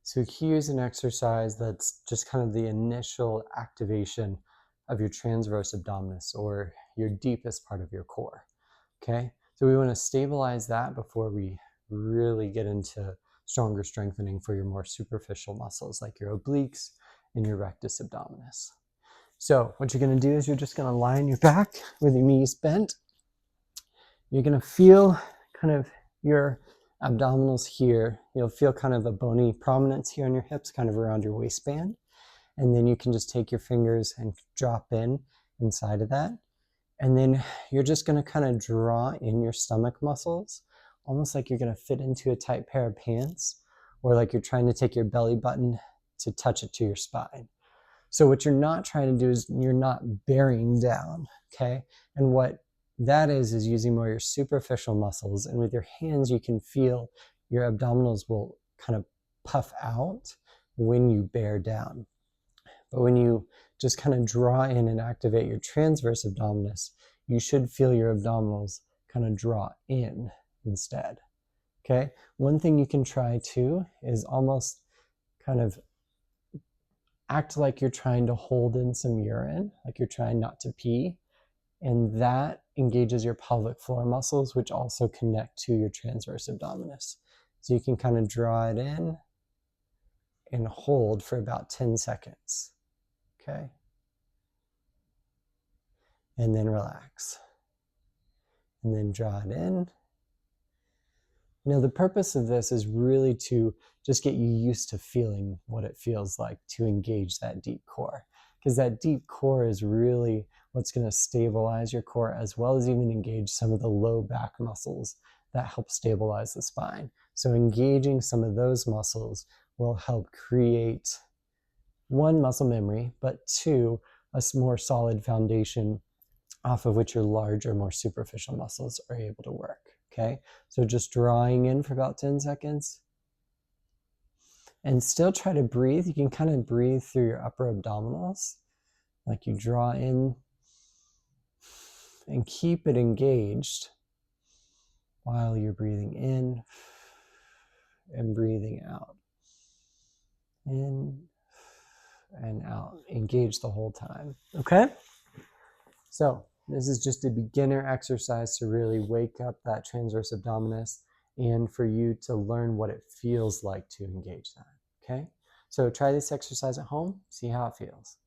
So here's an exercise that's just kind of the initial activation of your transverse abdominis, or your deepest part of your core, okay? So we want to stabilize that before we really get into stronger strengthening for your more superficial muscles like your obliques and your rectus abdominis. So what you're going to do is you're just going to lie on your back with your knees bent. You're going to feel kind of your abdominals here. You'll feel kind of a bony prominence here on your hips, kind of around your waistband. And then you can just take your fingers and drop in inside of that. And then you're just going to kind of draw in your stomach muscles, almost like you're going to fit into a tight pair of pants, or like you're trying to take your belly button to touch it to your spine. So what you're not trying to do is you're not bearing down, okay? And what that is using more your superficial muscles, and with your hands you can feel your abdominals will kind of puff out when you bear down. But when you just kind of draw in and activate your transverse abdominis, you should feel your abdominals kind of draw in instead, okay? One thing you can try too is almost kind of act like you're trying to hold in some urine, like you're trying not to pee, and that engages your pelvic floor muscles, which also connect to your transverse abdominis. So you can kind of draw it in and hold for about 10 seconds, okay? And then relax. And then draw it in. Now, the purpose of this is really to just get you used to feeling what it feels like to engage that deep core, because that deep core is really what's going to stabilize your core, as well as even engage some of the low back muscles that help stabilize the spine. So engaging some of those muscles will help create, one, muscle memory, but two, a more solid foundation off of which your larger, more superficial muscles are able to work. Okay, so just drawing in for about 10 seconds. And still try to breathe. You can kind of breathe through your upper abdominals, like you draw in, and keep it engaged while you're breathing in and breathing out. In and out. Engage the whole time. Okay? So this is just a beginner exercise to really wake up that transverse abdominis and for you to learn what it feels like to engage that, okay? So try this exercise at home, see how it feels.